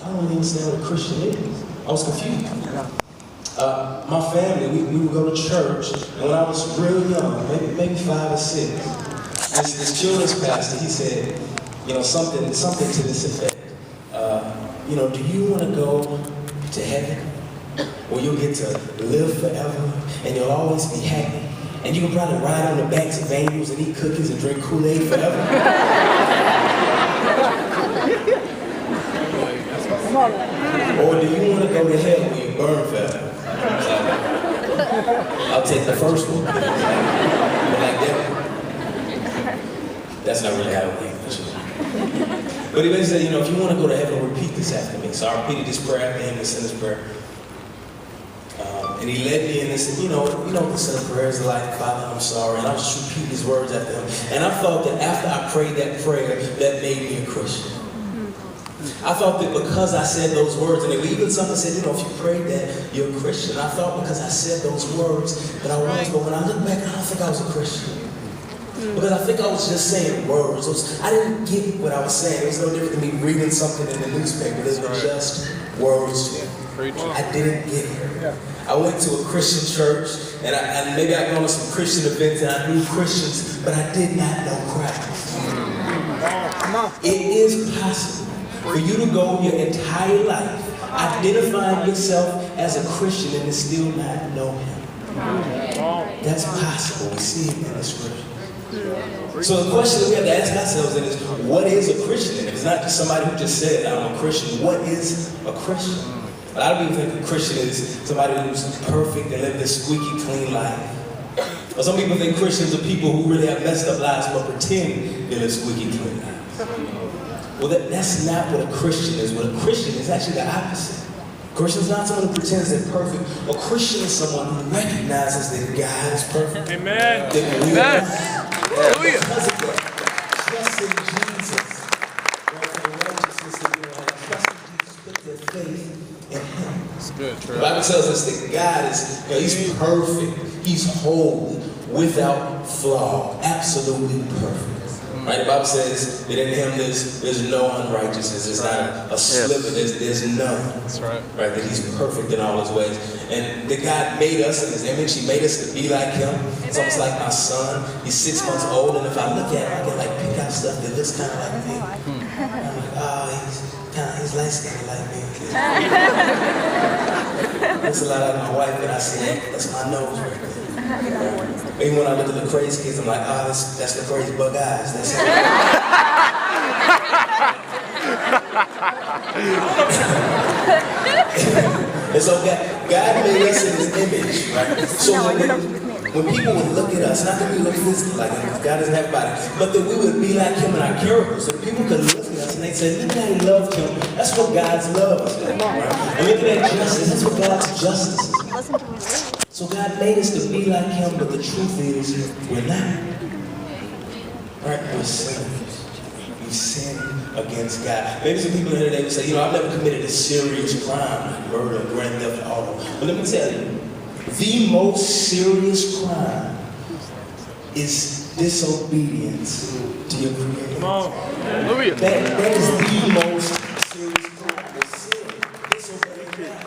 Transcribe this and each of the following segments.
I don't really understand what a Christian is. I was confused. My family, we would go to church, and when I was real young, maybe 5 or 6, this children's pastor, he said, you know, something to this effect. You know, do you want to go to heaven where you'll get to live forever and you'll always be happy? And you can probably ride on the backs of angels and eat cookies and drink Kool-Aid forever? Or do you want to go to hell where you burn forever? I'll take the first one. Like that. That's not really how it works. But he basically said, you know, if you want to go to heaven, repeat this after me. So I repeated this prayer after him, the sinner's prayer. And he led me in this, you know the sinner's prayer is like, Father, I'm sorry. And I was just repeating his words after him. And I thought that after I prayed that prayer, that made me a Christian. I thought that because I said those words, and even someone said, you know, if you prayed that, you're a Christian. I thought because I said those words that I was, but when I look back, I don't think I was a Christian. Because I think I was just saying words. I didn't get what I was saying. It was no different than me reading something in the newspaper. They were just words. I didn't get it. I went to a Christian church, and maybe I'd gone to some Christian events, and I knew Christians, but I did not know Christ. It is possible for you to go your entire life identifying yourself as a Christian and to still not know Him. That's possible. We see it in the Scripture. So the question that we have to ask ourselves is, what is a Christian? It's not just somebody who just said, I'm a Christian. What is a Christian? A lot of people think a Christian is somebody who's perfect and live this squeaky clean life. Or some people think Christians are people who really have messed up lives but pretend they live squeaky clean lives. Well, that's not what a Christian is. What a Christian is actually the opposite. A Christian is not someone who pretends they're perfect. A Christian is someone who recognizes that God is perfect. Amen. That we are not. Because of that, trust in Jesus. For the righteousness that we have. Trust in Jesus. Put their faith in Him. That's good, true. The Bible tells us that God is, He's perfect. He's holy, without flaw, absolutely perfect. Right? The Bible says that in Him there's no unrighteousness. There's not a sliver. There's none. That's right. Right? That He's perfect in all His ways. And that God made us in His image. He made us to be like Him. It's almost like my son. He's 6 months old, and if I look at him, I can like pick out stuff that looks kind of like me. And I'm like, oh, he's light-skinned like me. Looks a lot like my wife, and I say, that's my nose right there. Even when I look at Lecrae's kids, I'm like, oh, that's Lecrae's bug eyes. That's it. And so God made us in His image, right? So when people would look at us, not that we look physically like Him, God doesn't have a body, but that we would be like Him in our character. So people could look at us and they'd say, look at how He loved Him. That's what God's love is like, right? And look at that justice. That's what God's justice is. So God made us to be like Him, but the truth is, we're not. Right? We're sinners. We sin against God. Maybe some people here today would say, you know, I've never committed a serious crime like murder, grand theft, auto. But let me tell you, the most serious crime is disobedience to your Creator. Come on. That is the most serious crime. It's sin. Disobeying God.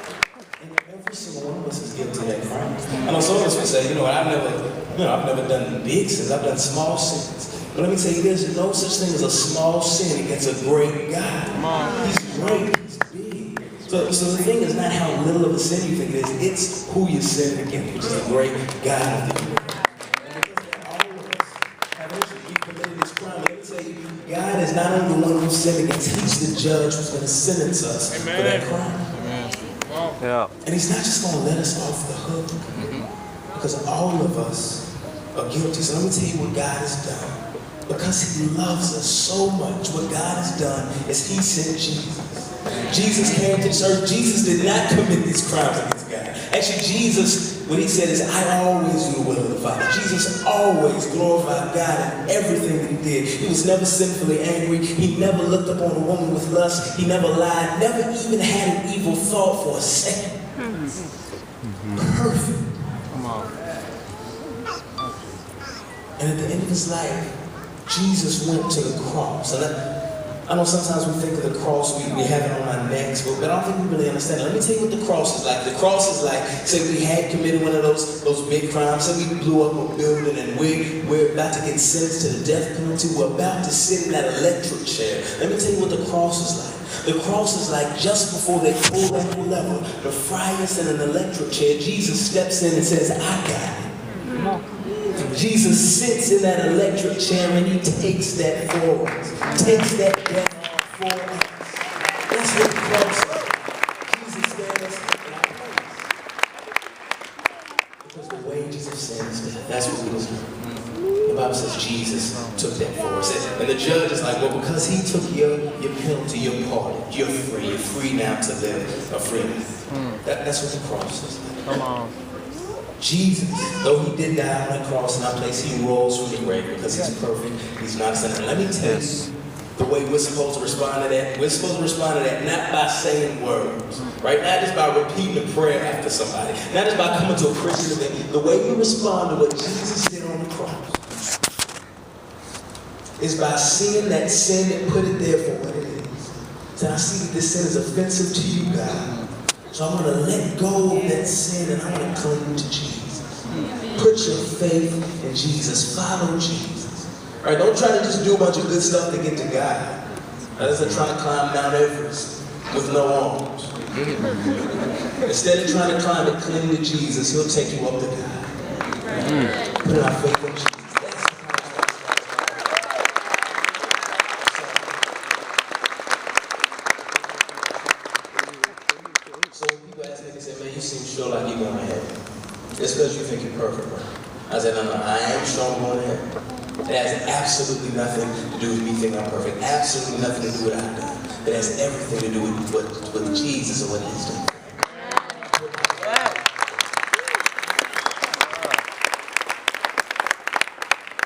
And every single one of us is guilty of that crime. I know some of us would say, you know, I've never done big sins. I've done small sins. But let me tell you, there's no such thing as a small sin against a great God. He's great. He's big. So the thing is not how little of a sin you think it is. It's who you sin against, which is a great God of the universe. And because all of us have actually committed this crime, let me tell you, God is not only the one who sinned against, He's the judge who's going to sentence us for that crime. Yeah. And He's not just going to let us off the hook, because all of us are guilty. So let me tell you what God has done. Because He loves us so much, what God has done is He sent Jesus. Jesus came to this earth. Jesus did not commit these crimes against God. Actually, Jesus, what He said is, I always do the will of the Father. Jesus always glorified God in everything that He did. He was never sinfully angry. He never looked upon a woman with lust. He never lied. Never even had an evil thought for a second. Perfect. Come on. And at the end of His life, Jesus went to the cross. And I know sometimes we think of the cross, we have it on our necks, but I don't think we really understand it. Let me tell you what the cross is like. The cross is like, say we had committed one of those big crimes, say we blew up a building and we're about to get sentenced to the death penalty, we're about to sit in that electric chair. Let me tell you what the cross is like. The cross is like just before they pull that lever, the fry us in an electric chair, Jesus steps in and says, I got it. Jesus sits in that electric chair and he takes that for us. Takes that death for us. That's what the cross is. Jesus stands in our place. Because the wages of sin is death. That's what we deserve. The Bible says Jesus took that for us. And the judge is like, well, because he took your penalty, your pardon, you're free. You're free now to live a free life. That's what the cross is like. Come on. Jesus, though he did die on the cross in our place, he rose from the grave because he's perfect. He's not a sinner. And let me tell you, the way we're supposed to respond to that, we're supposed to respond to that not by saying words, right? Not just by repeating a prayer after somebody. Not just by coming to a Christian event. The way we respond to what Jesus did on the cross is by seeing that sin and put it there for what it is. So I see that this sin is offensive to you, God. So I want to let go of that sin and I want to cling to Jesus. Put your faith in Jesus. Follow Jesus. All right, don't try to just do a bunch of good stuff to get to God. That's like trying to climb Mount Everest with no arms. Instead of trying to climb it, cling to Jesus. He'll take you up to God. Put our faith in Jesus. So when people ask me, they say, man, you seem sure like you're going to heaven. It's because you think you're perfect, right? I said, no, I am sure I'm going to heaven. It has absolutely nothing to do with me thinking I'm perfect. Absolutely nothing to do with what I've done. It has everything to do with Jesus and what he's done.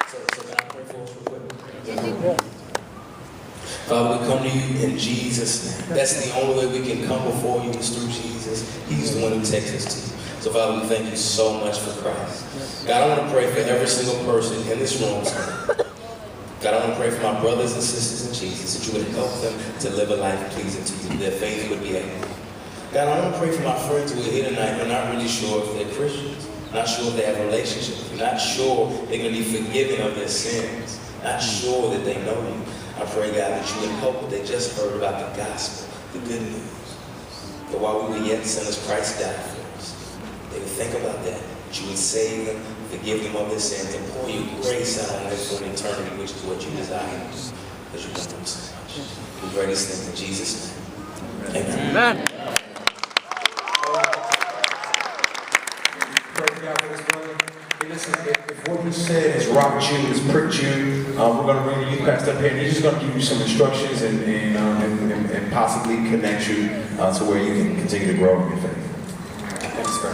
So can I pray for us real quick? Father, we come to you in Jesus' name. That's the only way we can come before you is through Jesus. He's the one who takes us to you. So Father, we thank you so much for Christ. God, I want to pray for every single person in this room today. God, I want to pray for my brothers and sisters in Jesus that you would help them to live a life pleasing to you, their faith would be able. God, I want to pray for my friends who are here tonight who are not really sure if they're Christians, not sure if they have a relationship with you, not sure they're going to be forgiven of their sins, not sure that they know you. I pray, God, that you would help what they just heard about the gospel, the good news. That while we were yet sinners, Christ died for us. They would think about that you would save them, forgive them of their sins, and pour your grace out on them for an eternity, which is what you desire, because you love them so much. We pray these things in Jesus' name. Amen. Amen. Praise God for this brother. Hey, listen, if what you said has rocked you, has pricked you, we're going to bring the youth pastor up here, and he's just going to give you some instructions and possibly connect you to where you can continue to grow in your faith. Thanks, bro.